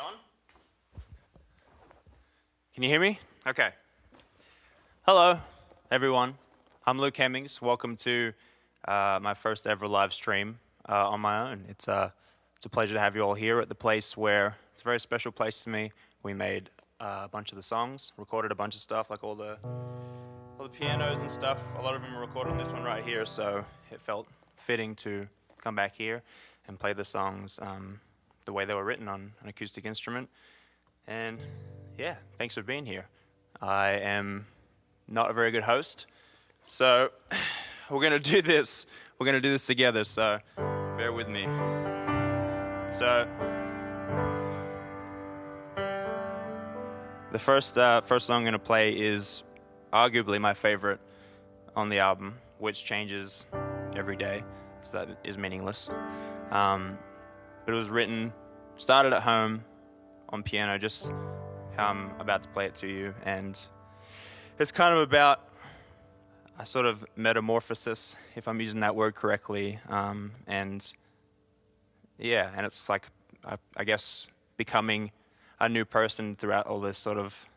on? Can you hear me? Okay. Hello, everyone. I'm Luke Hemmings. Welcome to my first ever live stream on my own. It's a pleasure to have you all here at the place where it's a very special place to me. We made a bunch of the songs, recorded a bunch of stuff, like all the pianos and stuff. A lot of them are recorded on this one right here, so it felt fitting to come back here and play the songs the way they were written on an acoustic instrument. And yeah, thanks for being here. I am not a very good host, so we're gonna do this. We're gonna do this together, so bear with me. So the first song I'm gonna play is arguably my favorite on the album, which changes every day, so that is meaningless. But it was started at home on piano, just how I'm about to play it to you, and it's kind of about a sort of metamorphosis, if I'm using that word correctly, and it's like, I guess, becoming a new person throughout all this sort of,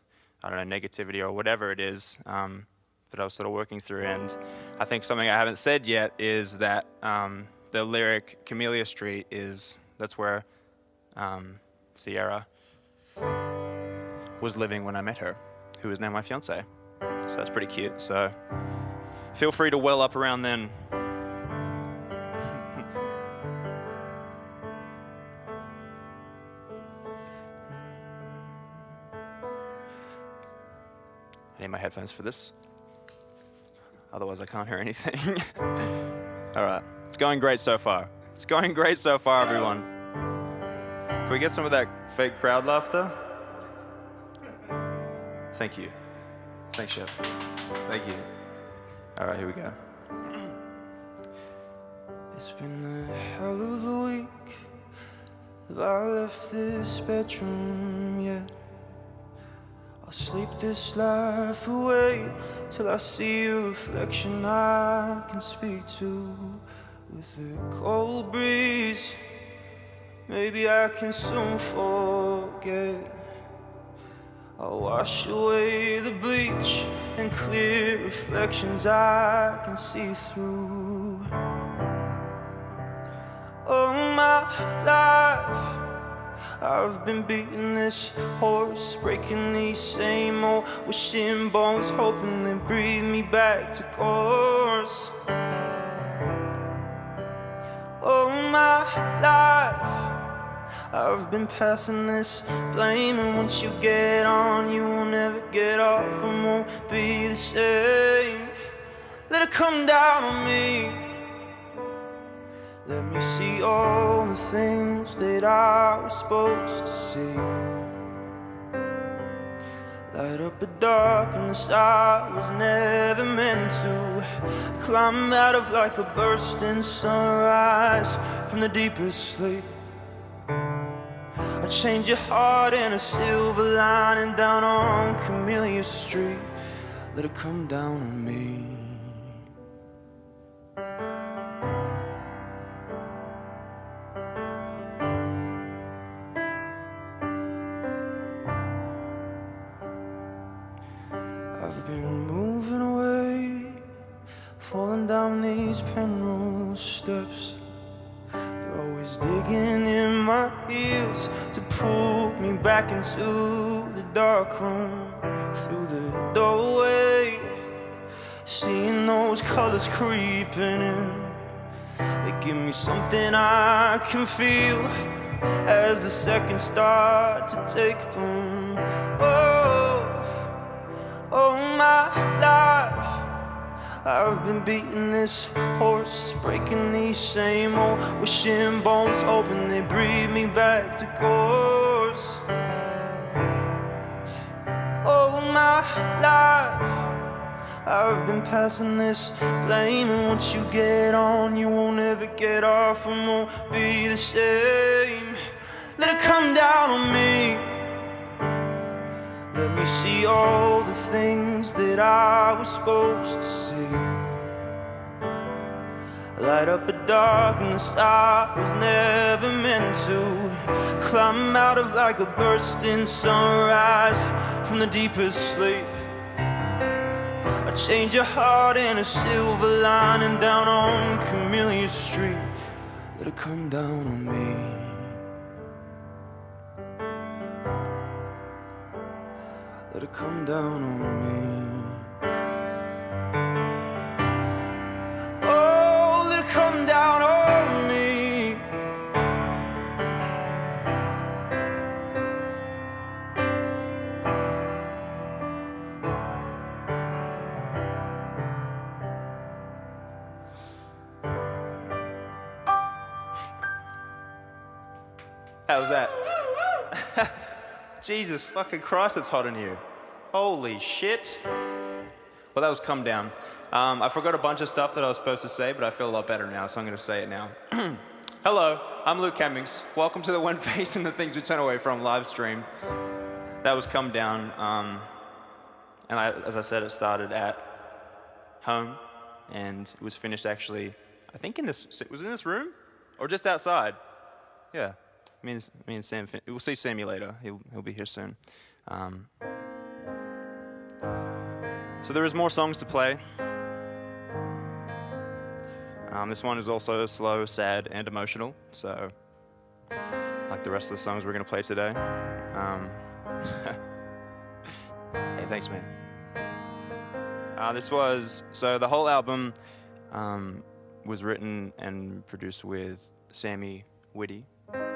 I don't know, negativity or whatever it is that I was sort of working through. And I think something I haven't said yet is that the lyric Camellia Street that's where Sierra was living when I met her, who is now my fiance. So that's pretty cute. So feel free to well up around then. I need my headphones for this. Otherwise I can't hear anything. All right. It's going great so far. It's going great so far, everyone. Can we get some of that fake crowd laughter? Thank you. Thanks, Chef. Thank you. All right, here we go. It's been a hell of a week. Have I left this bedroom yet? I'll sleep this life away till I see a reflection I can speak to. With a cold breeze, maybe I can soon forget. I'll wash away the bleach and clear reflections I can see through. All my life I've been beating this horse, breaking these same old wishing bones, hoping they breathe me back to course. All my life I've been passing this blame, and once you get on, you will never get off and won't be the same. Let it come down on me. Let me see all the things that I was supposed to see. Light up a darkness I was never meant to. Climb out of like a bursting sunrise from the deepest sleep. I change your heart in a silver lining down on Camellia Street. Let it come down on me. I've been moving away, falling down these Penrose steps. They're always digging in my heels to pull me back into the dark room. Through the doorway, seeing those colors creeping in. They give me something I can feel as the seconds start to take bloom. Oh, my life I've been beating this horse, breaking these same old wishing bones, hoping they breathe me back to course. Oh, my life I've been passing this blame, and once you get on, you won't ever get off and won't be the same. Let it come down on me. Let me see all the things that I was supposed to see. Light up a darkness I was never meant to climb out of, like a bursting sunrise from the deepest sleep. I change your heart in a silver lining down on Camellia Street. Let it come down on me. Let it come down on me. Oh, let it come down on me. How was that? Jesus fucking Christ, it's hot in here. Holy shit. Well, that was Come Down. I forgot a bunch of stuff that I was supposed to say, but I feel a lot better now, so I'm going to say it now. Hello, I'm Luke Hemmings. Welcome to the When Facing the Things We Turn Away From live stream. That was Come Down. And as I said, it started at home, and it was finished actually, I think was it in this room? Or just outside? Yeah. Me and Sam, we'll see Sammy later. He'll be here soon. So there is more songs to play. This one is also slow, sad, and emotional. So, like the rest of the songs we're gonna play today. Hey, thanks, man. The whole album was written and produced with Sammy Whitty,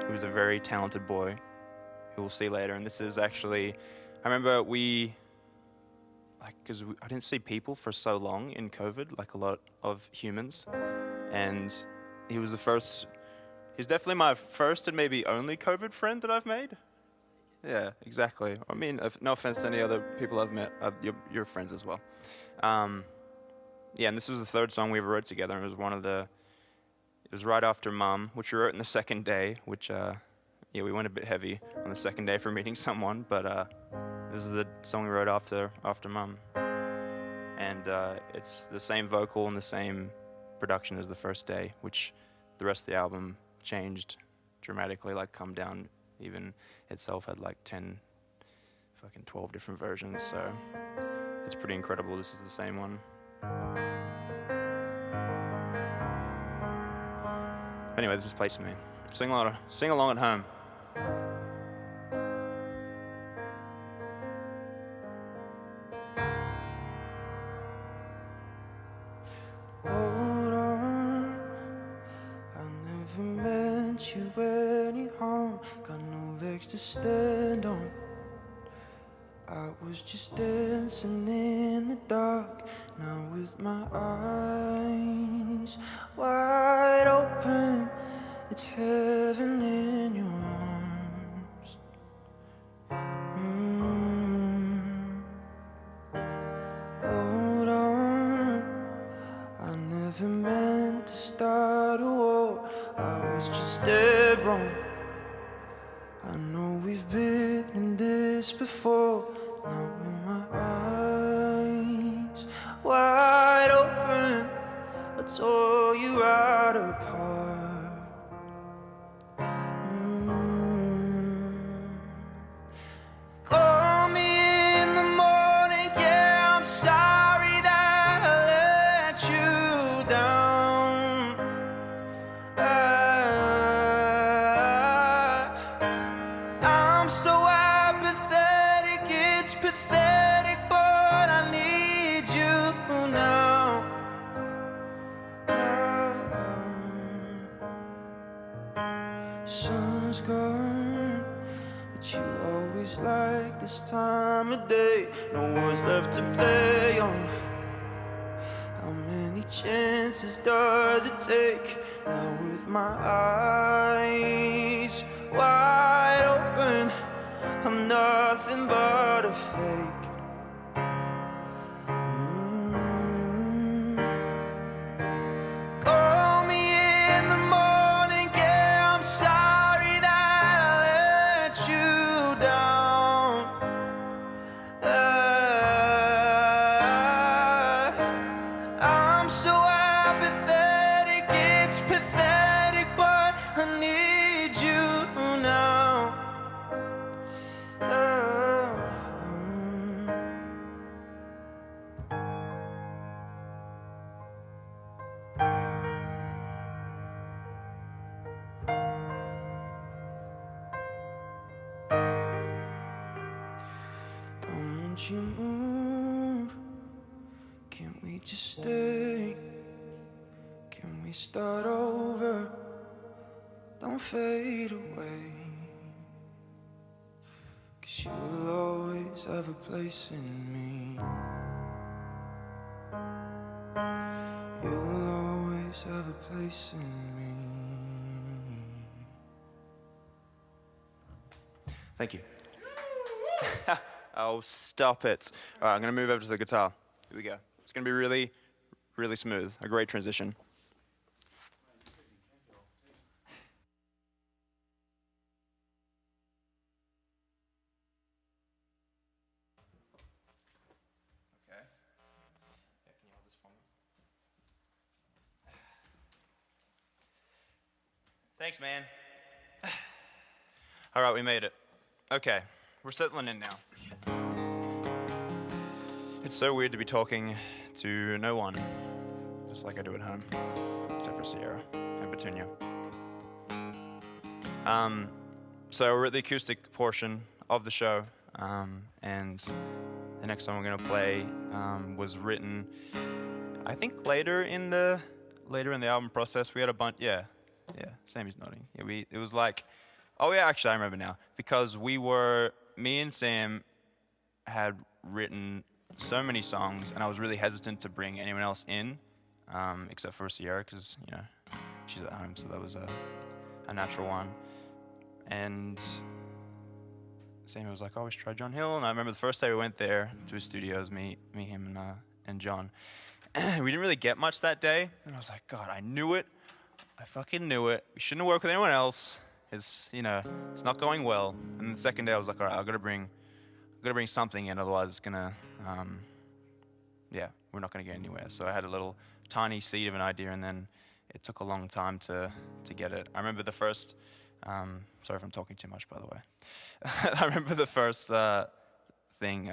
who's a very talented boy, who we'll see later. And this is actually, I remember because I didn't see people for so long in COVID, like a lot of humans. And he was he's definitely my first and maybe only COVID friend that I've made. Yeah, exactly. I mean, no offense to any other people I've met, you're friends as well. Yeah, and this was the third song we ever wrote together. It was right after Mum, which we wrote in the second day, which, we went a bit heavy on the second day for meeting someone, but this is the song we wrote after Mum. And it's the same vocal and the same production as the first day, which the rest of the album changed dramatically, like Come Down even itself had like 12 different versions, so it's pretty incredible. This is the same one. Anyway, this is Place for Me. Sing along at home. Hold on, I never meant you any harm. Got no legs to stand on. I was just dancing in the dark. Now with my eyes wide open, it's heaven in your arms. Hold on, I never meant to start a war. I was just dead wrong. I know we've been in this before. Now with my eyes wide open, I tore you right apart. Call me in the morning, yeah, I'm sorry that I let you down. I'm so apathetic, it's pathetic, but I need you now. Sun's gone, but you always like this time of day. No one's left to play on. How many chances does it take? Now with my eyes wide open, I'm nothing but a fake. Call me in the morning, yeah, I'm sorry that I let you down. I'm so apathetic, it's pathetic. Don't you move? Can't we just stay? Can we start over? Don't fade away. 'Cause you'll always have a place in me. You'll always have a place in me. Thank you. Oh, stop it. All right, I'm going to move over to the guitar. Here we go. It's going to be really, really smooth. A great transition. Okay. Yeah, can you hold this for me? Thanks, man. All right, we made it. Okay, we're settling in now. It's so weird to be talking to no one, just like I do at home, except for Sierra and Petunia. So we're at the acoustic portion of the show, and the next song we're gonna play was written, I think, later in the album process. We had a bunch. Yeah, Sammy's nodding. Yeah, it was like. Oh yeah, actually I remember now. Because me and Sam had written so many songs, and I was really hesitant to bring anyone else in, except for Sierra, because, you know, she's at home, so that was a natural one. And Sam was like, oh, we should try John Hill, and I remember the first day we went there to his studios, me, him, and John. We didn't really get much that day, and I was like, God, I knew it. I fucking knew it. We shouldn't have worked with anyone else. It's, you know, it's not going well. And the second day I was like, all right, I've got to bring something in, otherwise it's gonna, we're not gonna get anywhere. So I had a little tiny seed of an idea, and then it took a long time to get it. I remember the first, sorry if I'm talking too much, by the way. I remember the first thing,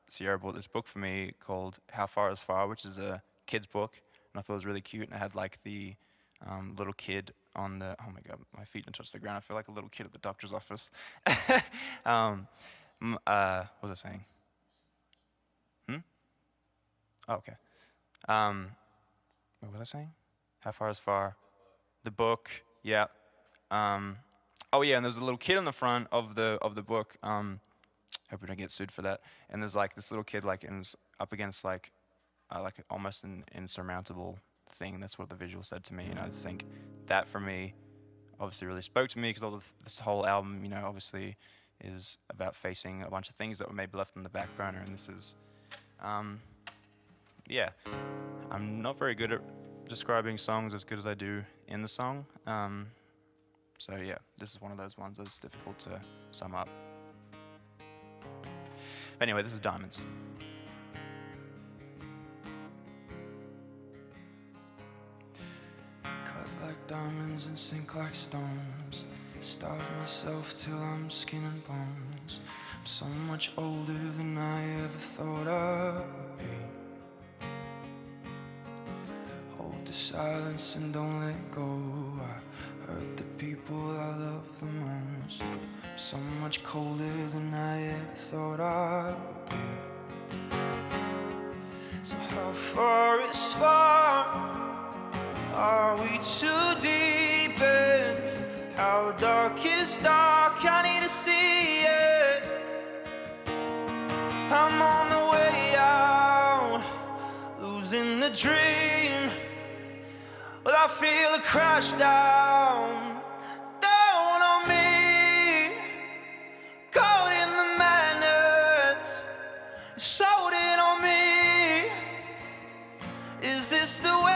Sierra bought this book for me called How Far Is Far, which is a kid's book, and I thought it was really cute, and it had like the little kid on the, oh my God, my feet didn't touch the ground. I feel like a little kid at the doctor's office. What was I saying? Oh, okay. What was I saying? How Far Is Far? The book, yeah. Oh yeah, and there's a little kid on the front of the book. Hope we don't get sued for that. And there's like this little kid, like, and was up against like almost an insurmountable thing. That's what the visual said to me, and I think that for me obviously really spoke to me, because this whole album, you know, obviously is about facing a bunch of things that were maybe left on the back burner, and this is, yeah, I'm not very good at describing songs as good as I do in the song, so yeah, this is one of those ones that's difficult to sum up. Anyway, this is Diamonds. Like diamonds and sink like stones. Starve myself till I'm skin and bones. I'm so much older than I ever thought I would be. Hold the silence and don't let go. I hurt the people I love the most. I'm so much colder than I ever thought I would be. So how far is far? Are we too deep in? How dark is dark? I need to see it. I'm on the way out, losing the dream. Well, I feel it crash down on me. Caught in the madness, sold it on me. Is this the way?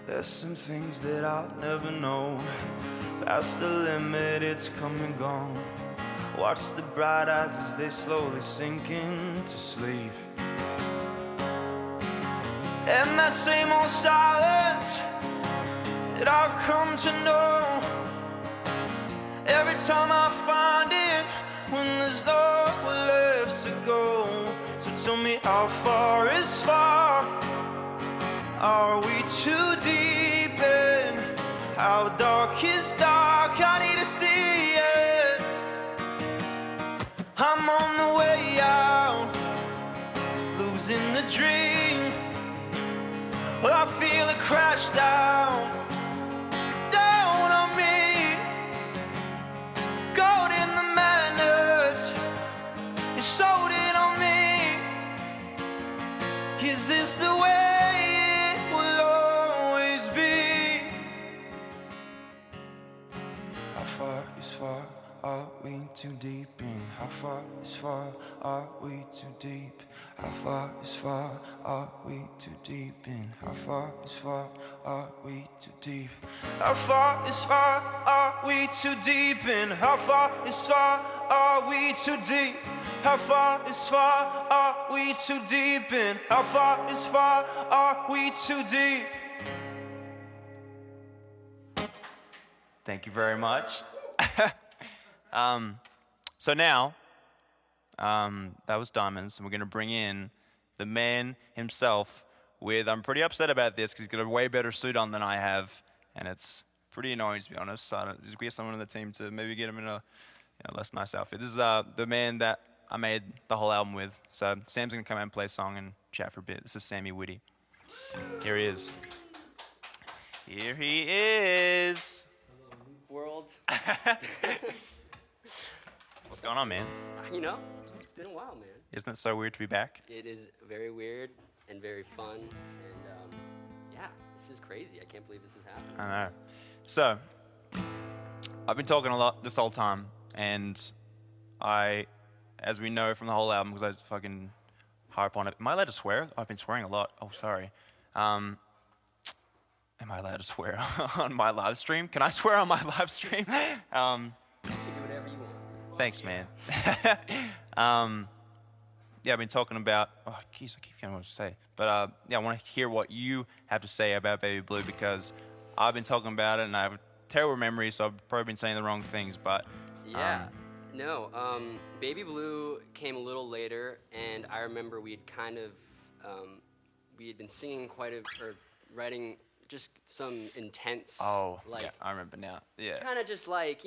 There's some things that I'll never know. Past the limit, it's come and gone. Watch the bright eyes as they slowly sink into sleep. And that same old silence that I've come to know. Every time I find it, when there's nowhere left to go. So tell me, how far is far? Are we too deep in? How dark is dark? I need to dream. Well, I feel it crash down, down on me. Caught in the madness, you sold it on me. Is this the way it will always be? How far is far? Are we too deep in? How far is far? Are we too deep? How far is far? Are we too deep in? How far is far? Are we too deep? How far is far? Are we too deep in? How far is far? Are we too deep? How far is far? Are we too deep in? How far is far? Are we too deep? Thank you very much. So now, that was Diamonds, and we're going to bring in the man himself with, I'm pretty upset about this because he's got a way better suit on than I have, and it's pretty annoying to be honest. So I don't, just get someone on the team to maybe get him in a less nice outfit. This is the man that I made the whole album with. So Sam's going to come out and play a song and chat for a bit. This is Sammy Whitty. Here he is. Here he is. Hello, world. What's going on, man? You know, it's been a while, man. Isn't it so weird to be back? It is very weird and very fun, and yeah, this is crazy. I can't believe this is happening. I know. So, I've been talking a lot this whole time, and as we know from the whole album, because I fucking harp on it. Am I allowed to swear? I've been swearing a lot. Oh, sorry. Am I allowed to swear on my live stream? Can I swear on my live stream? You can do whatever you want. Thanks, man. Yeah, I've been talking about. Oh, geez, I keep forgetting what to say. But yeah, I want to hear what you have to say about Baby Blue because I've been talking about it and I have a terrible memory, so I've probably been saying the wrong things. But yeah, no. Baby Blue came a little later, and I remember we had been singing or writing just some intense. Oh, like, yeah, I remember now. Yeah. kind of just like,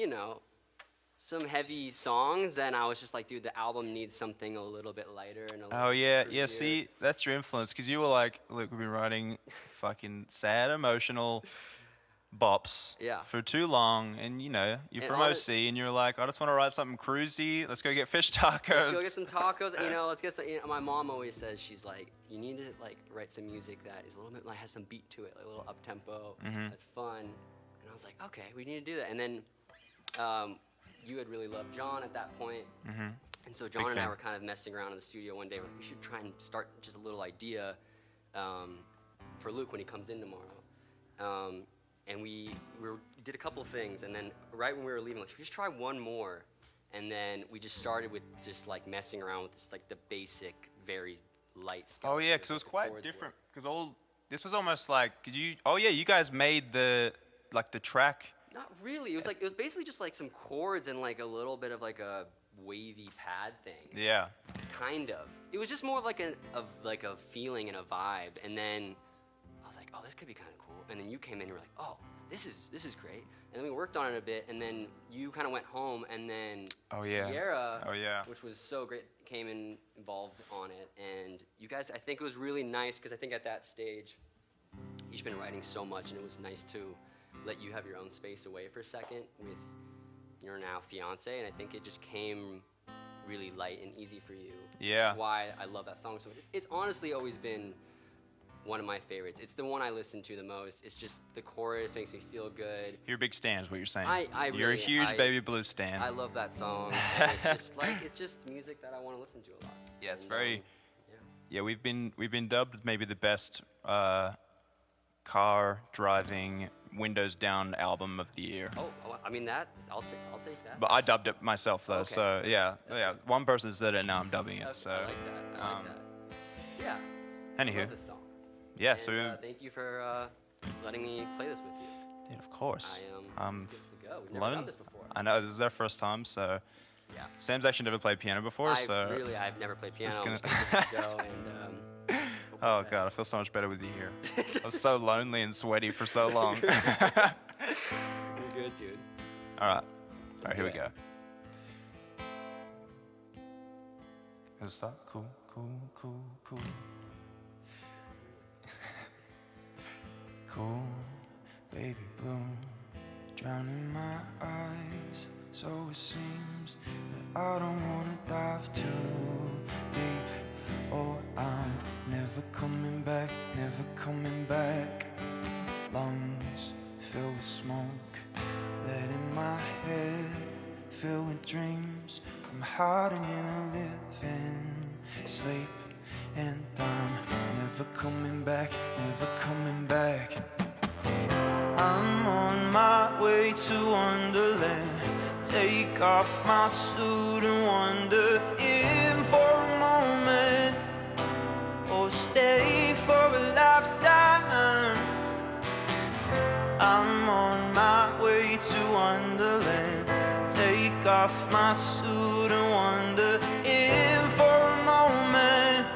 some heavy songs, and I was just like, dude, the album needs something a little bit lighter and a little Oh yeah, bit yeah. fruitier. See, that's your influence because you were like, look, we've been writing fucking sad, emotional bops for too long, and you're And from all OC, and you're like, I just want to write something cruisy. Let's go get fish tacos. Let's go get some tacos. Let's get some. My mom always says, she's like, you need to like write some music that is a little bit like has some beat to it, like a little up tempo. That's fun. And I was like, okay, we need to do that. And then you had really loved John at that point. And so John and I were kind of messing around in the studio one day. We're like, we should try and start just a little idea for Luke when he comes in tomorrow. And we did a couple of things, and then right when we were leaving, like, should we just try one more? And then we just started with just like messing around with this, like the basic, very light stuff. Oh yeah, because it was quite different. Because this was almost like, you guys made the track. Not really. It was basically just like some chords and like a little bit of like a wavy pad thing. Yeah. Kind of. It was just more of like a feeling and a vibe. And then I was like, oh, this could be kind of cool. And then you came in and you were like, oh, this is great. And then we worked on it a bit, and then you kind of went home, and then Sierra, which was so great, came in involved on it. And you guys, I think it was really nice because I think at that stage, you've been writing so much, and it was nice to let you have your own space away for a second with your now fiance. And I think it just came really light and easy for you. Yeah. Which is why I love that song so much. It's honestly always been one of my favorites. It's the one I listen to the most. It's just the chorus makes me feel good. You're a big stan is what you're saying. You're a huge Baby Blue stan. I love that song. And it's just music that I want to listen to a lot. Yeah, it's very. Yeah, we've been dubbed maybe the best car driving windows down album of the year. Oh, I mean that I'll take that. But I dubbed it myself though, Okay. So yeah. One person said it, now I'm dubbing it. Okay, So I like that. I like that. Yeah. Anywho. I love this song. Yeah. And, So thank you for letting me play this with you. dude, of course. It's good to go. We've never done this before. I know this is our first time, so. Yeah. Sam's actually never played piano before, I've never played piano. I'm just gonna go and. Oh god, I feel so much better with you here. I was so lonely and sweaty for so long. You're good, dude. All right, here we go. Let's start. Cool. cool, baby blue, drowning my eyes, so it seems. But I don't wanna dive too deep. Oh, I'm never coming back, never coming back. Lungs filled with smoke, lead in my head, filled with dreams. I'm hiding in a living sleep, and I'm never coming back, never coming back. I'm on my way to Wonderland. Take off my suit and wander in for a moment, or stay for a lifetime. I'm on my way to Wonderland. Take off my suit and wander in for a moment,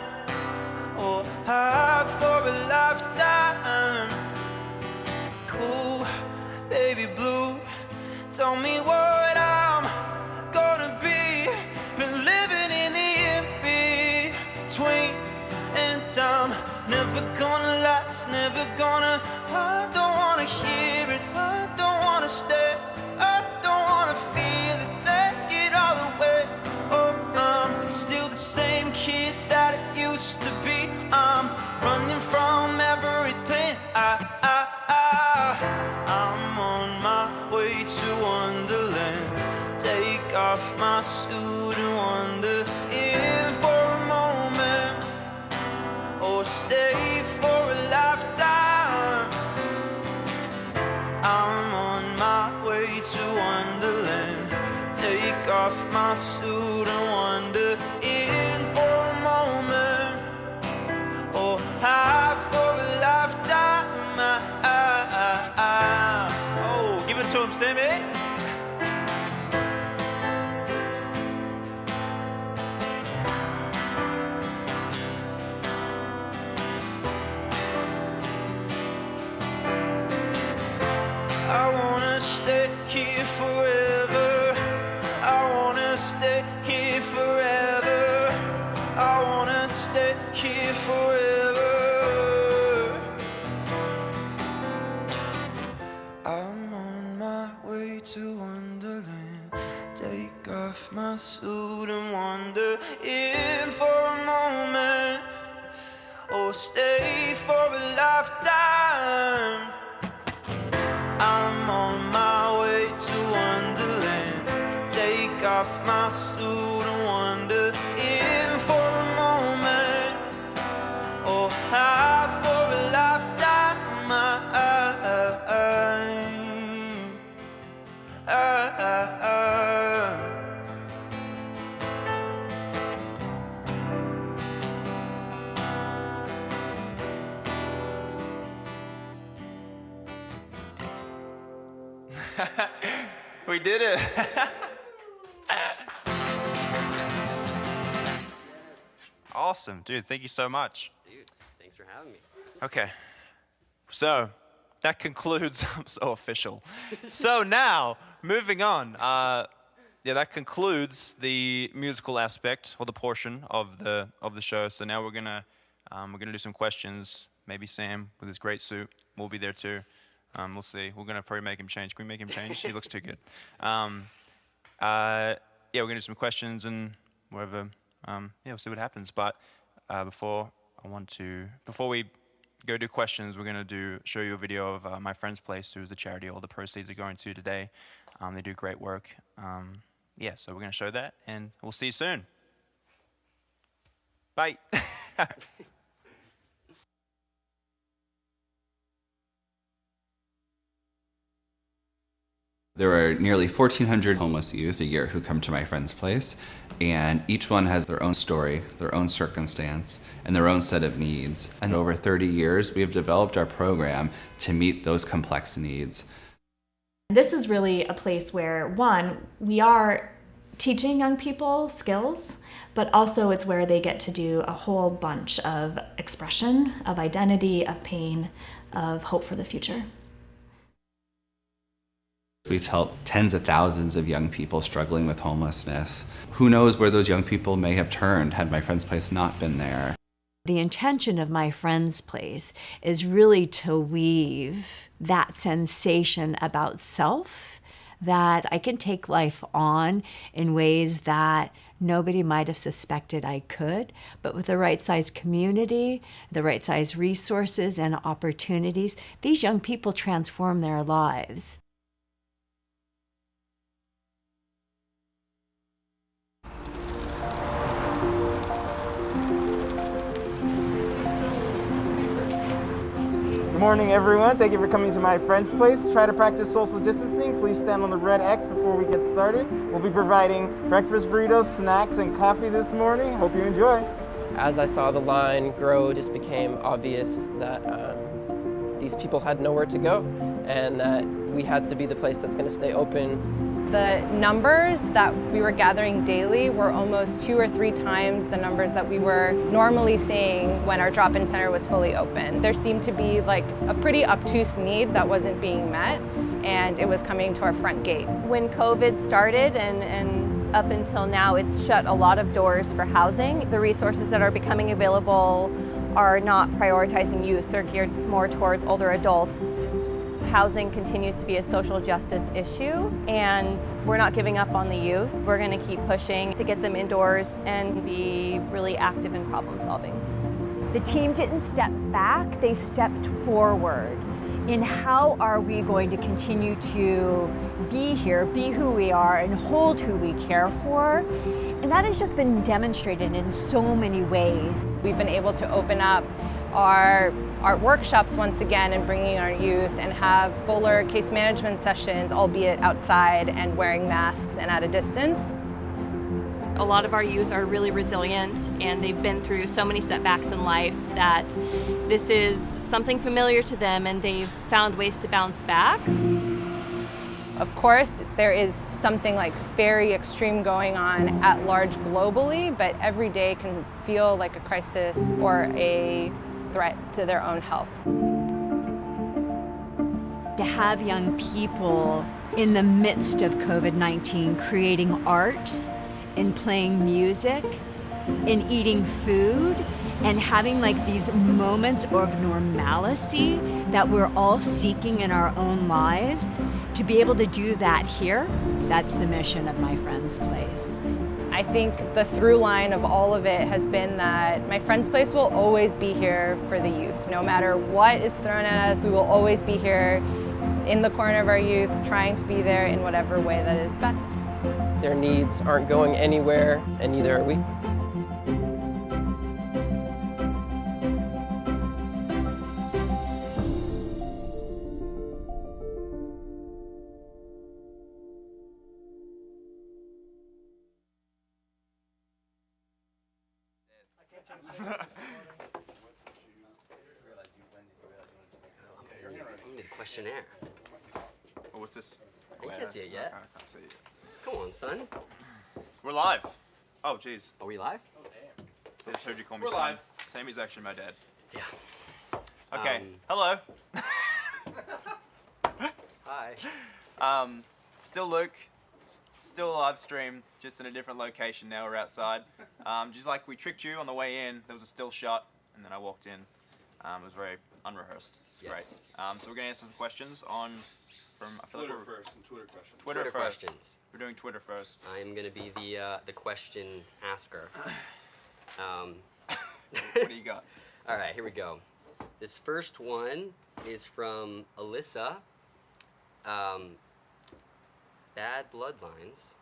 or hide for a lifetime. Cool, baby blue, tell me what I'm gonna be. Been living in the in-between, and I'm never gonna last, never gonna. I don't wanna hear it, I don't wanna stay, I don't wanna feel it, take it all away. Oh, I'm still the same kid that I used to be. I'm running from everything. I'm on my way to Wonderland. Take off my suit and wander in for a moment, or stay for a lifetime. I'm on my way to Wonderland. Take off my suit and wander in for a moment, or hide for a lifetime. Oh, give it to him, Sammy. I wanna stay here forever. I wanna stay here forever. I wanna stay here forever. I'm on my way to Wonderland. Take off my suit and wander in for a moment, or stay for a lifetime. I'm on my way to Wonderland. Take off my suit and wander in for a moment, or hide for a lifetime. We did it. Awesome, dude. Thank you so much. Dude, thanks for having me. Okay. So that concludes. I'm so official. So now, moving on. That concludes the musical aspect or the portion of the show. So now we're gonna do some questions. Maybe Sam with his great suit will be there too. We'll see. We're gonna probably make him change. Can we make him change? He looks too good. We're gonna do some questions and whatever. We'll see what happens. But before we go do questions, we're gonna show you a video of my friend's place, who is the charity all the proceeds are going to today. They do great work. So we're gonna show that, and we'll see you soon. Bye. There are nearly 1,400 homeless youth a year who come to my friend's place, and each one has their own story, their own circumstance, and their own set of needs. And over 30 years, we have developed our program to meet those complex needs. This is really a place where, one, we are teaching young people skills, but also it's where they get to do a whole bunch of expression, of identity, of pain, of hope for the future. We've helped tens of thousands of young people struggling with homelessness. Who knows where those young people may have turned had my friend's place not been there. The intention of My Friend's Place is really to weave that sensation about self, that I can take life on in ways that nobody might have suspected I could, but with the right size community, the right size resources and opportunities, these young people transform their lives. Good morning, everyone. Thank you for coming to My Friend's Place. Try to practice social distancing. Please stand on the red X before we get started. We'll be providing breakfast burritos, snacks, and coffee this morning. Hope you enjoy. As I saw the line grow, it just became obvious that these people had nowhere to go and that we had to be the place that's going to stay open. The numbers that we were gathering daily were almost 2 or 3 times the numbers that we were normally seeing when our drop-in center was fully open. There seemed to be like a pretty obtuse need that wasn't being met, and it was coming to our front gate. When COVID started and up until now, it's shut a lot of doors for housing. The resources that are becoming available are not prioritizing youth. They're geared more towards older adults. Housing continues to be a social justice issue, and we're not giving up on the youth. We're going to keep pushing to get them indoors and be really active in problem solving. The team didn't step back, they stepped forward in how are we going to continue to be here, be who we are, and hold who we care for. And that has just been demonstrated in so many ways. We've been able to open up our workshops once again and bringing our youth and have fuller case management sessions, albeit outside and wearing masks and at a distance. A lot of our youth are really resilient, and they've been through so many setbacks in life that this is something familiar to them, and they've found ways to bounce back. Of course, there is something like very extreme going on at large globally, but every day can feel like a crisis or a threat to their own health. To have young people in the midst of COVID-19 creating art, in playing music, in eating food, and having like these moments of normalcy that we're all seeking in our own lives, to be able to do that here, that's the mission of My Friend's Place. I think the through line of all of it has been that My Friend's Place will always be here for the youth. No matter what is thrown at us, we will always be here in the corner of our youth, trying to be there in whatever way that is best. Their needs aren't going anywhere, and neither are we. I'm the questionnaire. Oh, what's this? You can't see it yet. Okay, I can't see it. Come on, son. We're live. Oh, jeez. Are we live? I just heard you call me We're son. live. Sammy's actually my dad. Yeah. Okay. Hello. Hi. Still Luke. Still a live stream, just in a different location now. We're outside. Just like we tricked you on the way in, there was a still shot, and then I walked in. It was very unrehearsed. It's Yes. great. So we're gonna answer some questions from I feel Twitter like we're, first and Twitter questions. Twitter first. questions. We're doing Twitter first. I'm gonna be the question asker. What do you got? All right, here we go. This first one is from Alyssa. Bad Bloodlines.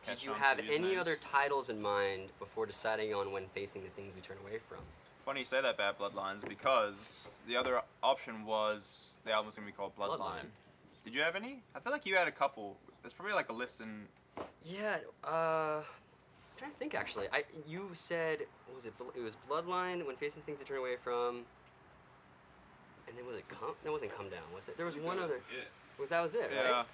Did Catch you on have to any usernames. other titles in mind before deciding on when facing the things we turn away from? Funny you say that, Bad Bloodlines, because the other option was the album was gonna be called Bloodline. Bloodline. Did you have any? I feel like you had a couple. There's probably like a list in. Yeah, I'm trying to think actually. You said, what was it? It was Bloodline, when facing things to turn away from. And then was it that wasn't Come Down, was it? There was one other. That was it, Yeah. right?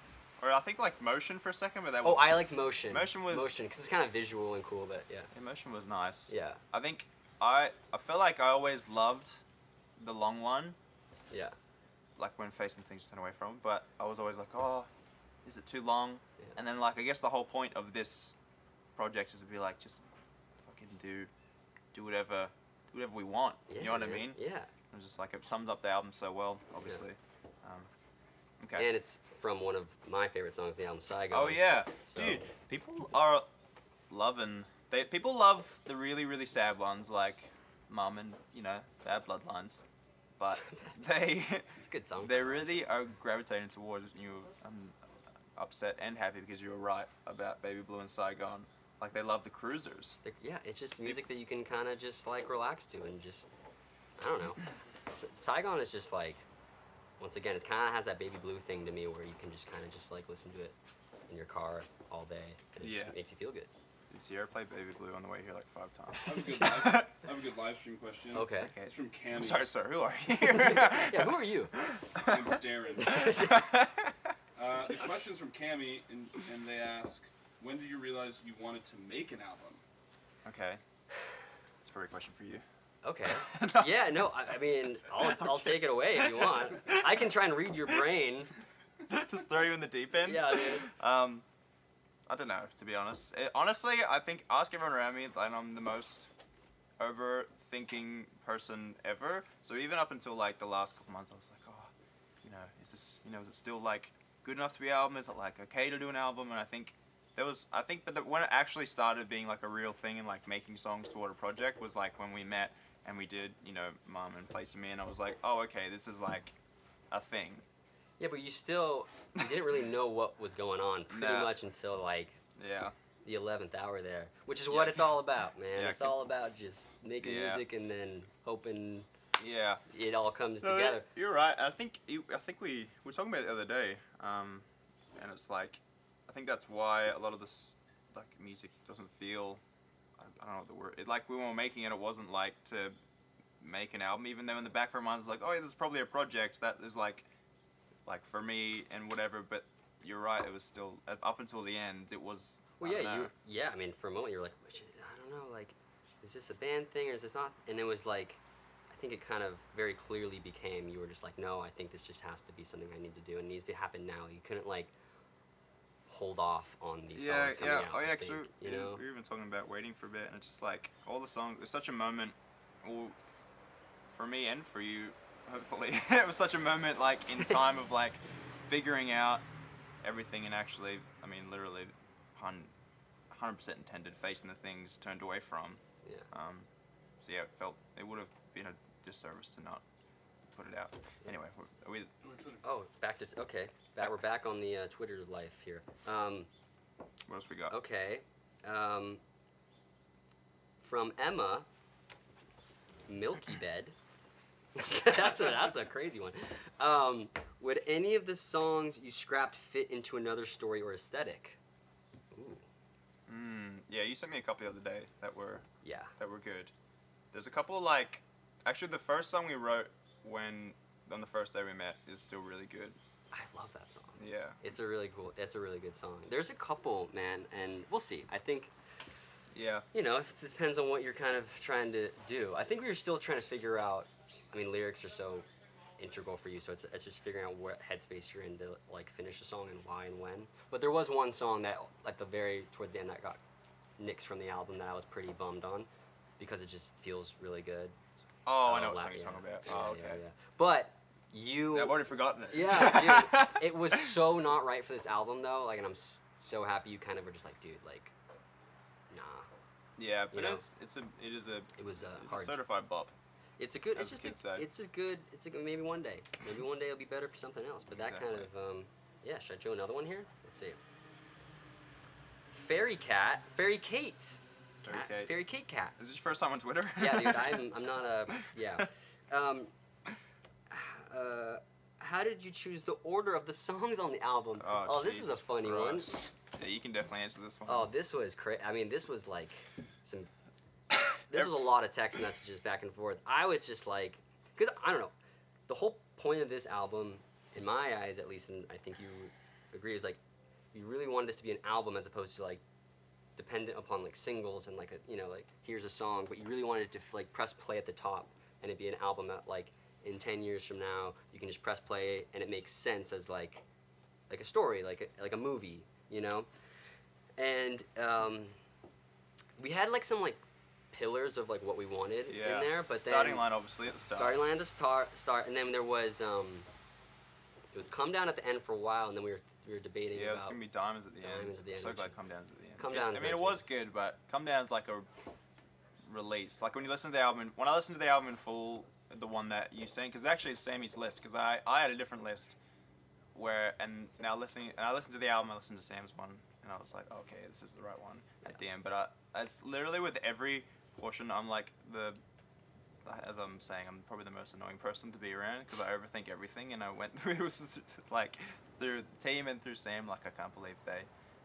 Or I think like Motion for a second, but that Oh, was. I liked Motion. Motion was- Motion, because it's kind of visual and cool, but yeah. Motion was nice. Yeah. I think I feel like I always loved the long one, Yeah. like when facing things to turn away from. But I was always like, oh, is it too long? Yeah. And then like I guess the whole point of this project is to be like just fucking do whatever we want. Yeah, You know what I man. mean? Yeah. It was just like it summed up the album so well, obviously. Okay. And it's from one of my favorite songs, the album Saigon. Oh yeah, So- dude. People are loving. People love the really really sad ones like Mum and Bad Bloodlines, but It's a good song. they really are gravitating towards you. I'm upset and happy because you were right about Baby Blue and Saigon. Like they love the cruisers. Yeah, it's just music that you can kind of just like relax to and just, I don't know. Saigon is just like, once again, it kind of has that Baby Blue thing to me where you can just kind of just like listen to it in your car all day and it just makes you feel good. Dude, Sierra played Baby Blue on the way here like 5 times. I have a good live stream question. Okay. It's from Cammy. I'm sorry, sir. Who are you? Yeah, who are you? My name's Darren. The question's from Cammy, and they ask, when did you realize you wanted to make an album? Okay. That's probably a question for you. Okay. Yeah, no, I mean, I'll take it away if you want. I can try and read your brain. Just throw you in the deep end? Yeah, dude. I don't know, to be honest. Honestly, I think ask everyone around me, and I'm the most overthinking person ever. So even up until like the last couple months, I was like, oh, is this, is it still like good enough to be an album? Is it like okay to do an album? And I think but when it actually started being like a real thing and like making songs toward a project was like when we met and we did, Mum and Place of Me, and I was like, oh, okay, this is like a thing. Yeah, but you didn't really know what was going on pretty much until like the 11th hour there, which is what it's all about, man. Yeah, it's all about just making music and then hoping it all comes together. You're right. I think we were talking about it the other day, and it's like, I think that's why a lot of this like music doesn't feel, I don't know what the word. Like when we were making it, it wasn't like to make an album, even though in the back of our minds, like, oh yeah, this is probably a project that is like for me and whatever. But you're right. It was still up until the end. It was. Well, I mean, for a moment you were like, I don't know, like, is this a band thing or is this not? And it was like, I think it kind of very clearly became, you were just like, no, I think this just has to be something I need to do and needs to happen now. You couldn't like hold off on these songs coming out. Oh yeah, because we were even talking about waiting for a bit, and it's just like all the songs. It was such a moment, well, for me and for you, hopefully. It was such a moment like in time of like figuring out everything and actually, I mean, literally, 100% intended, facing the things turned away from. Yeah. So yeah, it would have been a disservice to not put it out. Anyway, are we? Oh, we're back on the Twitter life here. What else we got? Okay. From Emma, Milky Bed. that's a crazy one. Would any of the songs you scrapped fit into another story or aesthetic? Ooh. Yeah, you sent me a couple the other day that were good. There's a couple like, actually the first song we wrote on the first day we met is still really good. I love that song. Yeah. It's a really good song. There's a couple, man, and we'll see. I think, it depends on what you're kind of trying to do. I think we were still trying to figure out, I mean, lyrics are so integral for you, so it's just figuring out what headspace you're in to like finish a song and why and when. But there was one song that towards the end that got nixed from the album that I was pretty bummed on because it just feels really good. Oh, I know what song you're talking about. Oh, okay. Yeah. But I've already forgotten it. Yeah, dude. It was so not right for this album though. Like, and I'm so happy you kind of were just like, dude, like, nah. Yeah, but it was a certified bop. It's a good. Maybe one day it'll be better for something else. But that kind of should I do another one here? Let's see. Fairy Kate. Fairy Kate Cat. Is this your first time on Twitter? Yeah, dude. I'm not a how did you choose the order of the songs on the album? Oh, this is a funny one. Yeah, you can definitely answer this one. Oh, this was crazy. I mean, this was like some. This was a lot of text messages back and forth. I was just like, because I don't know, the whole point of this album, in my eyes at least, and I think you agree, is like, you really wanted this to be an album as opposed to like dependent upon like singles and like like here's a song, but you really wanted it to like press play at the top and it'd be an album that like in 10 years from now you can just press play and it makes sense as like a story, like a movie, and we had like some like pillars of like what we wanted in there. But starting then line obviously at the start. Starting line at the start, and then there was it was Come Down at the end for a while, and then we were debating. Yeah, about it was gonna be Diamonds at the Diamonds end. at the end, So which- glad Come Down's at the end. Come It's- Down's I mean, good it was good, but Come Down's like a release. Like when you listen to the album, when I listened to the album in full, the one that you sang, because actually it's Sammy's list, because I had a different list, and I listened to the album, I listened to Sam's one, and I was like, okay, this is the right one at the end. But it's literally with every portion, I'm like as I'm saying, I'm probably the most annoying person to be around because I overthink everything, and I went through like through the team and through Sam, like I can't believe they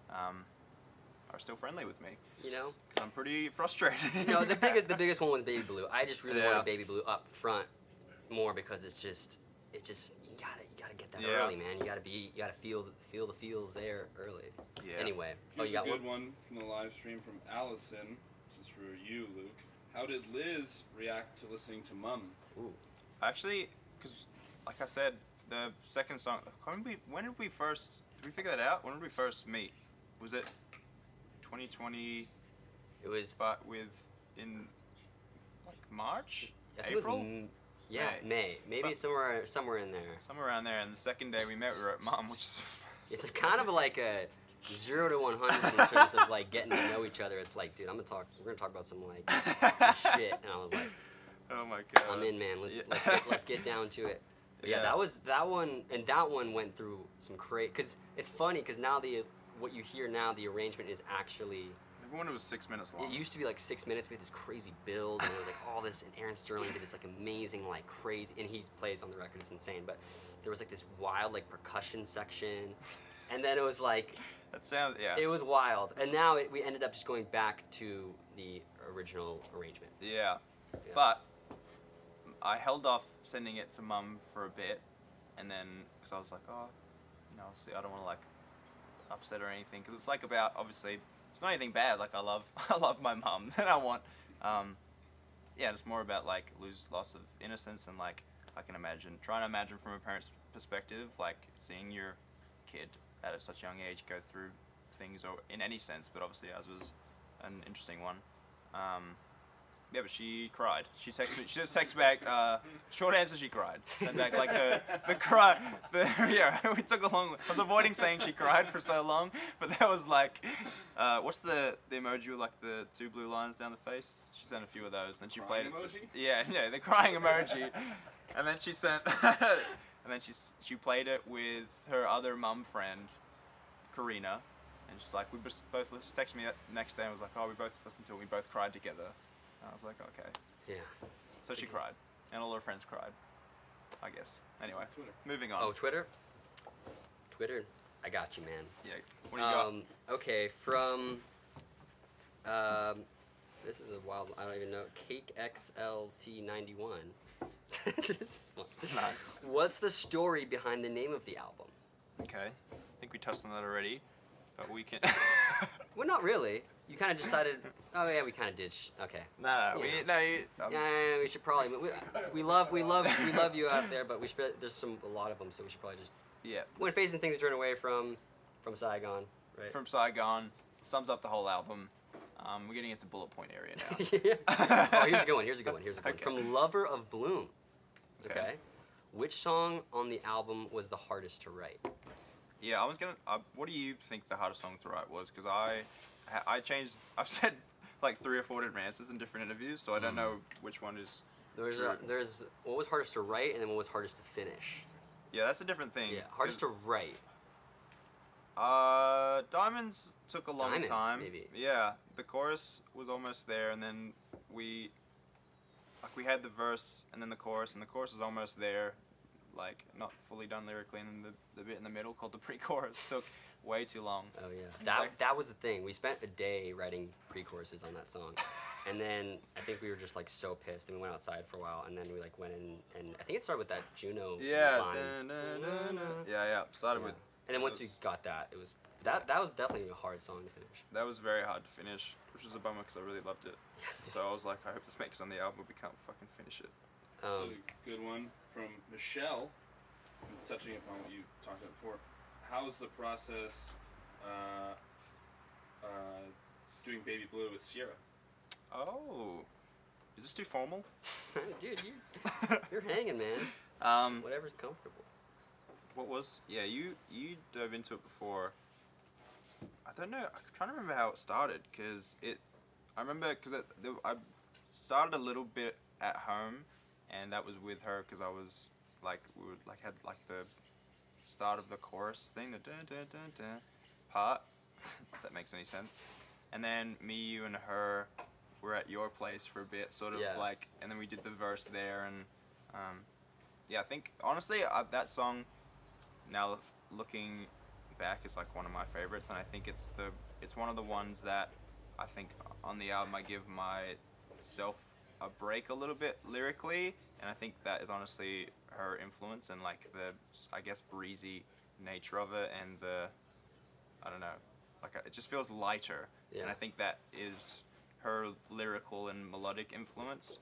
are still friendly with me. You know, because I'm pretty frustrated. You know, the biggest one was Baby Blue. I just really Yeah. wanted Baby Blue up front more because it's just you gotta get that early, man. You gotta feel the feels there early. Yeah. Anyway, Here's you got a good one from the live stream from Allison. This is for you, Luke. How did Liz react to listening to Mum? Ooh. Actually, because like I said, the second song. When did we figure that out? When did we first meet? Was it 2020? It was. But in like March, I think April. It was May. Maybe somewhere in there. Somewhere around there. And the second day we met, we were at Mom, which is. It's kind of like a 0 to 100 in terms of like getting to know each other. It's like, dude, we're gonna talk about some some shit, and I was like, oh my god, I'm in, man. Let's get down to it. But yeah, Yeah. that one went through some because it's funny because now what you hear now, the arrangement is actually. Everyone was 6 minutes long. It used to be like 6 minutes. We had this crazy build, and it was like all this, and Aaron Sterling did this like amazing, like crazy, and he plays on the record. It's insane, but there was like this wild like percussion section, and then it was like. That sounds, yeah. It was wild, and now we ended up just going back to the original arrangement. Yeah. But I held off sending it to Mum for a bit, and then because I was like, see, I don't want to like upset her or anything, because it's like about obviously it's not anything bad. Like I love my mum, and I want, it's more about like loss of innocence, and like I can trying to imagine from a parent's perspective, like seeing your kid at such a young age go through things, or in any sense, but obviously ours was an interesting one. But she cried. She texted me. She just texted back. Short answer, she cried. Sent back like the cry. We took a long. I was avoiding saying she cried for so long, but that was like, what's the emoji with like the two blue lines down the face? She sent a few of those, and then she Crying played emoji? it. The crying emoji, and then she sent. And then she played it with her other mum friend, Karina, and she's like, we both texted me the next day and was like, we both listened to it, we both cried together. And I was like, okay. Yeah. So she cried, and all her friends cried, I guess. Anyway, Twitter. moving on. Oh, Twitter, I got you, man. Yeah. What do you got? Okay, from this is a wild. I don't even know. Cake XLT91. This It's nice. What's the story behind the name of the album? Okay. I think we touched on that already, but we can. Well, not really. You kind of decided. Oh yeah, we kind of did. Okay. Yeah. We should probably. We love you out there, but there's a lot of them, so we should probably just. Yeah. When facing things to turn away from Saigon, right? From Saigon sums up the whole album. We're getting into bullet point area now. Oh, here's a good one. Okay. From Lover of Bloom. Okay. Okay. Which song on the album was the hardest to write? Yeah, I was gonna. What do you think the hardest song to write was? Because I changed. I've said like 3 or 4 different answers in different interviews, so I don't know which one is. There's what was hardest to write, and then what was hardest to finish. Yeah, that's a different thing. Yeah, hardest to write. Diamonds took a long time. Maybe. Yeah, the chorus was almost there, and then we had the verse and then the chorus was almost there, like not fully done lyrically, and then the bit in the middle called the pre-chorus took way too long. Oh yeah, that was the thing. We spent a day writing pre-choruses on that song, and then I think we were just like so pissed, and we went outside for a while, and then we like went in, and I think it started with that Juno line. Yeah. Started with. And then once we got that, it was that was definitely a hard song to finish. That was very hard to finish, which was a bummer because I really loved it. So I was like, I hope this makes it on the album, but we can't fucking finish it. So a good one from Michelle. It's touching upon what you talked about before. How's the process doing Baby Blue with Sierra? Oh, is this too formal? Dude, you're hanging, man. Whatever's comfortable. What was? Yeah, you dove into it before. I don't know. I'm trying to remember how it started because I remember because I started a little bit at home, and that was with her because I was like we would like had like the start of the chorus thing, the dun dun dun dun part. If that makes any sense. And then me, you, and her were at your place for a bit, sort of like, and then we did the verse there, and yeah, I think honestly that song, now looking back, is like one of my favorites, and I think it's one of the ones that I think on the album I give myself a break a little bit lyrically, and I think that is honestly her influence and like the, I guess, breezy nature of it, and the, I don't know, like it just feels lighter, and I think that is her lyrical and melodic influence,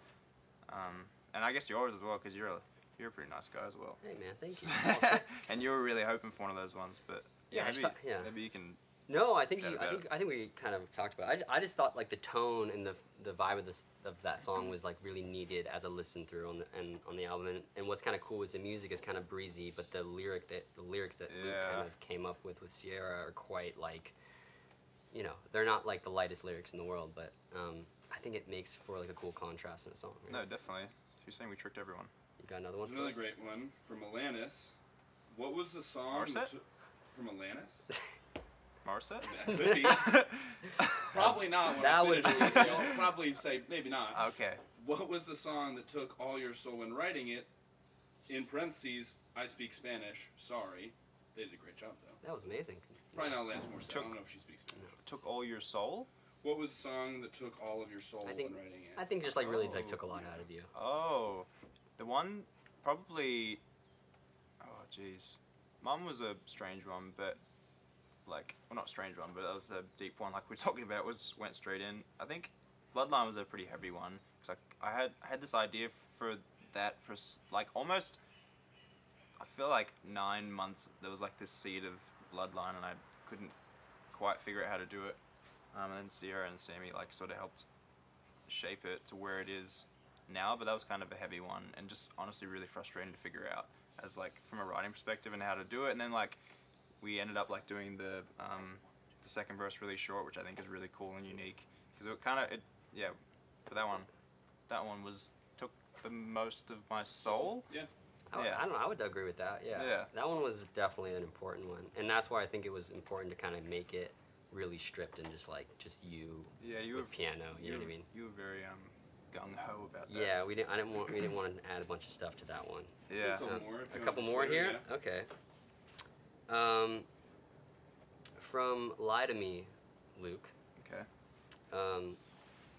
and I guess yours as well, because you're a pretty nice guy as well. Hey man, thank you. And you were really hoping for one of those ones, but maybe you can. No, I think we kind of talked about it. I just thought like the tone and the vibe of that song was like really needed as a listen through on the album. And what's kind of cool is the music is kind of breezy, but the lyrics that Luke kind of came up with Sierra are quite like, you know, they're not like the lightest lyrics in the world, but I think it makes for like a cool contrast in a song. Right? No, definitely. You're saying we tricked everyone. You got another one? Another great one from Alanis. What was the song from Alanis? Marset? That could be. Probably not. When that would be. You'll probably say maybe not. Okay. What was the song that took all your soul when writing it? In parentheses, I speak Spanish. Sorry. They did a great job though. That was amazing. Probably not Alanis Morissette. I don't know if she speaks Spanish. Took all your soul? What was the song that took all of your soul when writing it? I think just like really like took a lot out of you. Oh, the one probably. Oh, jeez. Mum was a strange one, but like, well, not a strange one, but that was a deep one. Like we were talking about, went straight in. I think Bloodline was a pretty heavy one because I had this idea for that for like almost. I feel like 9 months. There was like this seed of Bloodline, and I couldn't quite figure out how to do it. And then Sierra and Sammy like sort of helped shape it to where it is now, but that was kind of a heavy one and just honestly really frustrating to figure out as like from a writing perspective and how to do it. And then like we ended up like doing the second verse really short, which I think is really cool and unique because it kind of but that one took the most of my soul. Yeah. I don't know, I would agree with that. Yeah. That one was definitely an important one, and that's why I think it was important to kind of make it really stripped and just you. Yeah, you with piano. You know what I mean? You were very gung ho about that. Yeah, we didn't want to add a bunch of stuff to that one. Yeah. A couple more here. Yeah. Okay. From Lie to Me, Luke. Okay.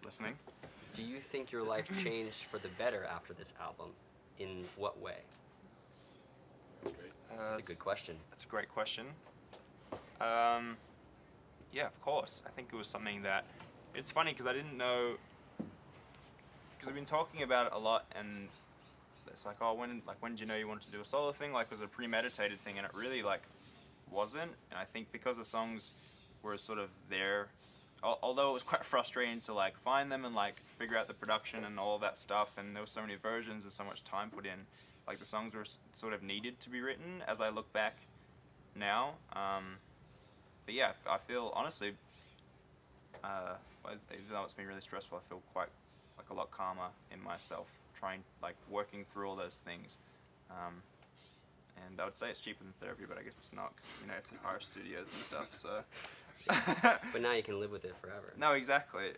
Listening. Do you think your life changed for the better after this album? In what way? That's a good question. That's a great question. Yeah, of course. I think it was something that, it's funny because I didn't know, because I've been talking about it a lot, and it's like, oh, when did you know you wanted to do a solo thing? Like, it was a premeditated thing, and it really wasn't. And I think because the songs were sort of there, although it was quite frustrating to find them and figure out the production and all that stuff, and there were so many versions and so much time put in, the songs were sort of needed to be written as I look back now. But yeah, I feel honestly, even though it's been really stressful, I feel quite a lot calmer in myself, working through all those things. And I would say it's cheaper than therapy, but I guess it's not. You have to hire studios and stuff. So. But now you can live with it forever. No, exactly.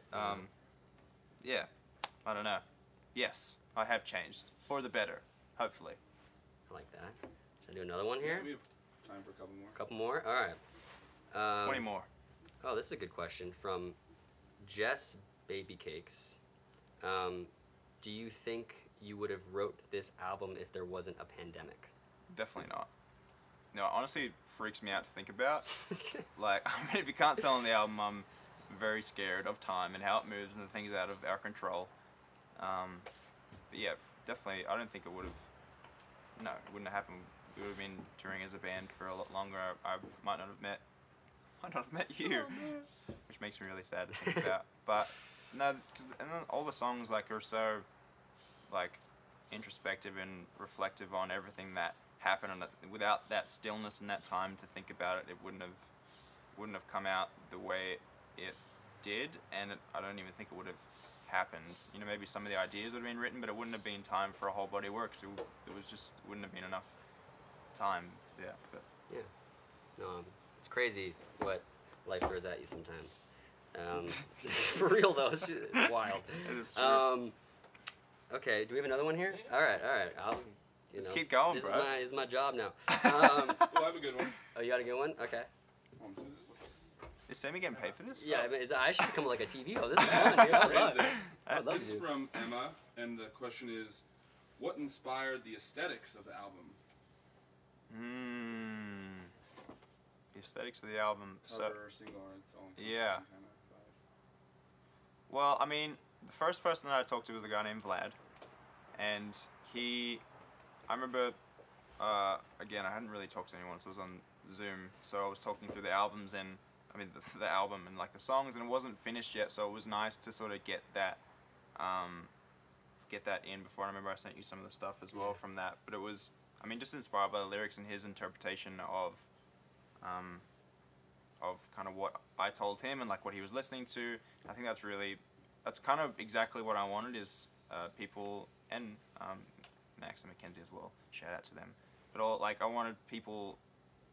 Yeah, I don't know. Yes, I have changed for the better, hopefully. I like that. Should I do another one here? Yeah, we have time for a couple more. Couple more? All right. 20 more. Oh, this is a good question from Jess Baby Cakes. Do you think you would have wrote this album if there wasn't a pandemic? Definitely not. No, it honestly freaks me out to think about. If you can't tell on the album, I'm very scared of time and how it moves and the things out of our control. But yeah, definitely, I don't think it would have. No, it wouldn't have happened. We would have been touring as a band for a lot longer. I might not have met you, which makes me really sad to think about. But No, because all the songs like are so like introspective and reflective on everything that happened, and without that stillness and that time to think about it, it wouldn't have come out the way it did, and I don't even think it would have happened. You know, maybe some of the ideas would have been written, but it wouldn't have been time for a whole body of work. So it was just wouldn't have been enough time. Yeah, but Yeah. No, it's crazy what life throws at you sometimes. For real though, it's wild. it is true. Okay, do we have another one here? All right. Just keep going, this bro. This is my job now. Well, I have a good one. Oh, you got a good one? Okay. Is Sammy getting paid for this? Yeah, I mean, I should become like a TV. Oh, this is fun, dude. I'd love This to is do. from Emma, and the question is, what inspired the aesthetics of the album? The aesthetics of the album. Cover, single, it's all Yeah. kind of vibe. Well, I mean, the first person that I talked to was a guy named Vlad, and I remember, again, I hadn't really talked to anyone, so I was on Zoom, so I was talking through the albums and, the album and like the songs, and it wasn't finished yet, so it was nice to sort of get that in before. I remember I sent you some of the stuff as well from that, but it was, just inspired by the lyrics and his interpretation of kind of what I told him and like what he was listening to. I think that's kind of exactly what I wanted is people, and Max and Mackenzie as well, shout out to them, but I wanted people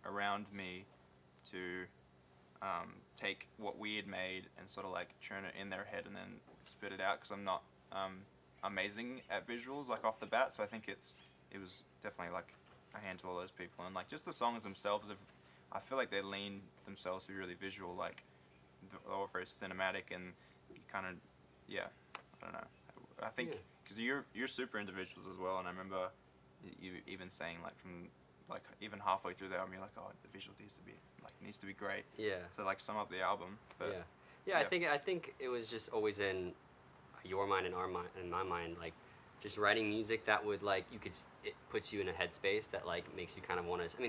around me to take what we had made and sort of like churn it in their head and then spit it out, because I'm not amazing at visuals like off the bat, so I think it was definitely like a hand to all those people. And like just the songs themselves, I feel like they lean themselves to be really visual, like they're all very cinematic, and you kind of, I don't know, I think because you're super into visuals as well, and I remember you even saying like from like even halfway through the album you're like, oh, the visual needs to be great, to like sum up the album. But I think it was just always in your mind and our mind and my mind, like just writing music that would like it puts you in a headspace that like makes you kind of want to,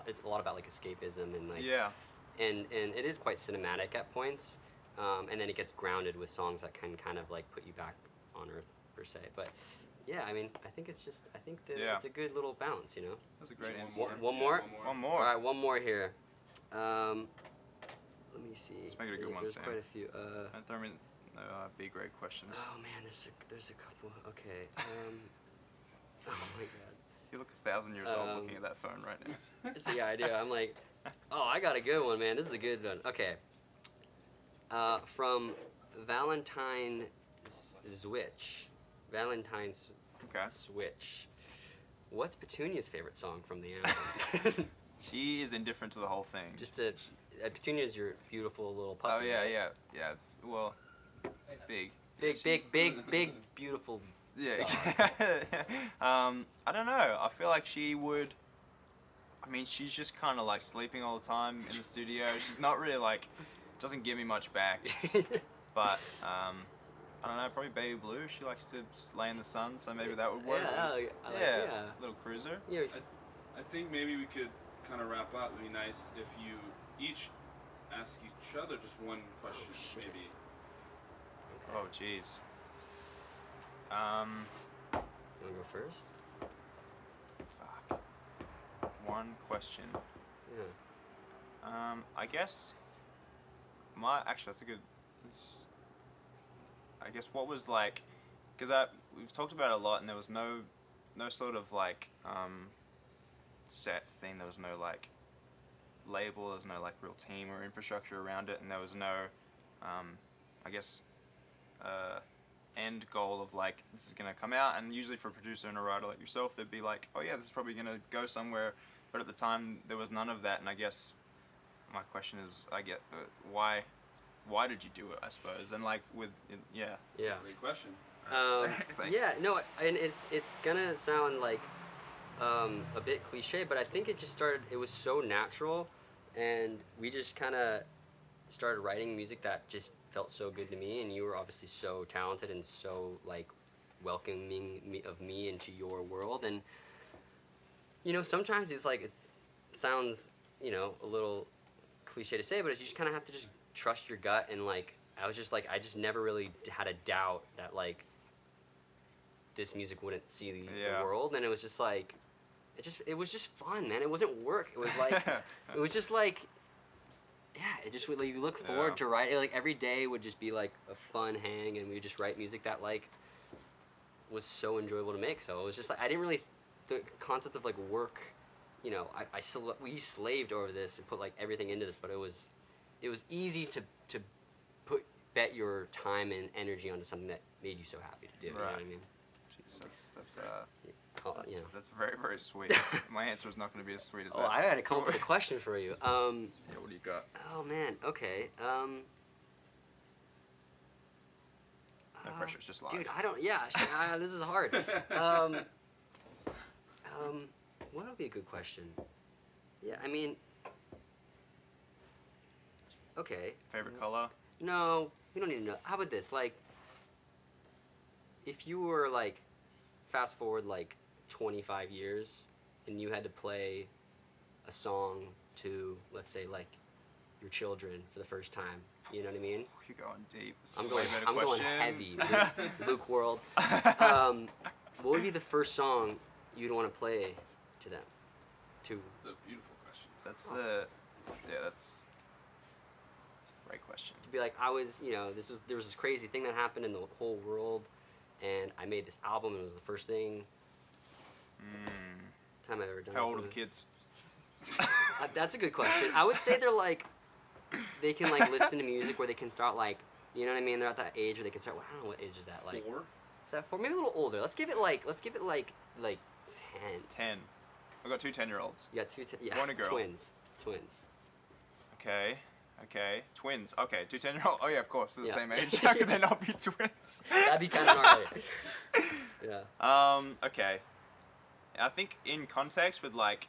it's a lot about like escapism and like and it is quite cinematic at points, and then it gets grounded with songs that can kind of like put you back on earth per se. But I think it's just, it's a good little balance, you know. That's a great answer. One more. All right, one more here. Let me see. Let's make it a good one, There's Sam. quite a few. Don't throw me B grade questions. Oh man, there's a couple. Okay. Oh my god. You look 1,000 years old looking at that phone right now. So I do. I'm like, oh, I got a good one, man. This is a good one. Okay. From Valentine Switch. Switch. What's Petunia's favorite song from the album? She is indifferent to the whole thing. Petunia's your beautiful little puppy. Oh yeah. Well, big, beautiful. Yeah. I don't know. I feel like she would. She's just kind of like sleeping all the time in the studio. She's not really like, doesn't give me much back. But I don't know. Probably Baby Blue. She likes to lay in the sun, so maybe that would work. Little cruiser. Yeah. I think maybe we could kind of wrap up. It'd be nice if you each ask each other just one question, maybe. Oh, jeez. You wanna go first? Fuck. One question. Yeah. I guess that's a good. I guess what was like, because we've talked about it a lot, and there was no sort of like set thing. There was no like label. There was no like real team or infrastructure around it, and there was no, I guess, end goal of like this is gonna come out. And usually for a producer and a writer like yourself, they'd be like, oh yeah, this is probably gonna go somewhere. But at the time, there was none of that, and I guess my question is, why did you do it? I suppose, and like Yeah. Great question. And it's gonna sound like a bit cliche, but I think it just started. It was so natural, and we just kind of started writing music that just felt so good to me. And you were obviously so talented and so like welcoming of me into your world. And sometimes it's like it sounds a little cliche to say, but you just kind of have to just trust your gut and like I was just like, I just never really had a doubt that like this music wouldn't see the world, and it was just like, it was just fun, man. It wasn't work. It was like, it was just like, yeah, it just would like, you look forward to writing. Like every day would just be like a fun hang, and we would just write music that like was so enjoyable to make. So it was just like, I didn't really, the concept of like work, you know, we slaved over this and put like everything into this, but it was easy to bet your time and energy onto something that made you so happy to do. You know what I mean? Jeez, that's very, very sweet. My answer is not going to be as sweet as that. Oh, I had to come up with a question for you. Yeah, what do you got? Oh man, okay. No pressure, it's just live. Dude, I don't. Yeah, this is hard. What would be a good question? Yeah, I mean. Okay. Favorite color? No, we don't need to know. How about this? Like, if you were like, fast forward like 25 years, and you had to play a song to, let's say, like, your children for the first time. You know what I mean? You're going deep. I'm going heavy. Luke World. What would be the first song you'd want to play to them? It's a beautiful question. That's that's a great question. To be like, I was, you know, there was this crazy thing that happened in the whole world, and I made this album, and it was the first thing. Time I've ever done. How old are the kids? That's a good question. I would say they're like, they can like listen to music where they can start like, you know what I mean? They're at that age where they can start. Well, I don't know what age is that like. 4? Is that 4? Maybe a little older. Let's give it like 10. 10. I've got 2 10-year-olds. You got 2 yeah. Boy and a girl. Twins. Okay. Twins. Okay, 2 10-year-olds. Oh yeah, of course, they're the same age. How could they not be twins? That'd be kind of gnarly. Yeah. Okay. I think in context with like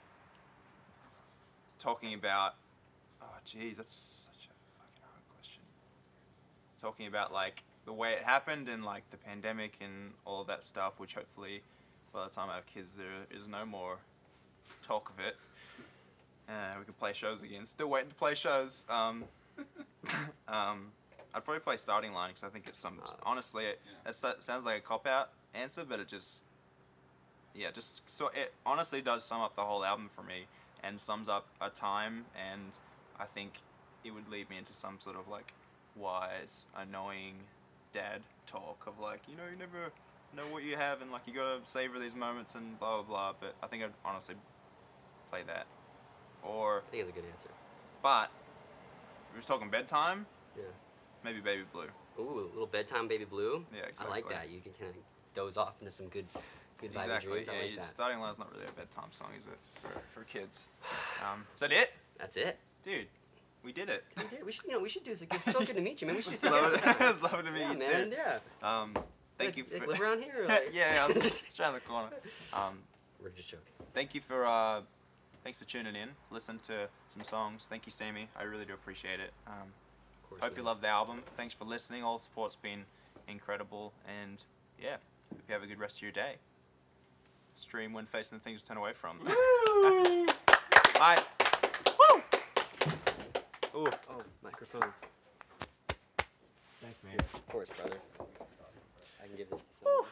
talking about, oh geez, that's such a fucking hard question. Talking about like the way it happened and like the pandemic and all of that stuff, which hopefully by the time I have kids there is no more talk of it. We can play shows again. Still waiting to play shows. I'd probably play Starting Line because I think it's honestly, it sounds like a cop-out answer, but it just it honestly does sum up the whole album for me and sums up a time, and I think it would lead me into some sort of like wise, annoying dad talk of like, you know, you never know what you have and like you gotta savor these moments and blah blah blah, but I think I'd honestly play that. Or I think it's a good answer. But if we're talking bedtime, yeah, maybe Baby Blue. Ooh, a little bedtime Baby Blue. Yeah, exactly. I like that. You can kind of doze off into some good vibey dreams. I like that. Starting Line's not really a bedtime song, is it? For kids. Is that it? That's it. Dude, we did it. We did. We should do this. It's so good to meet you, man. We should do something. It's lovely to meet you man, too. Yeah. Thank you for. Live around here? Or like? Yeah, I was just around the corner. We're just joking. Thank you for. Thanks for tuning in. Listen to some songs. Thank you, Sammy. I really do appreciate it. Hope you love the album. Thanks for listening. All the support's been incredible, and yeah, hope you have a good rest of your day. Stream when facing the things to turn away from. Bye. Woo! Ooh. Oh, microphones. Thanks, man. Of course, brother. I can give this to someone.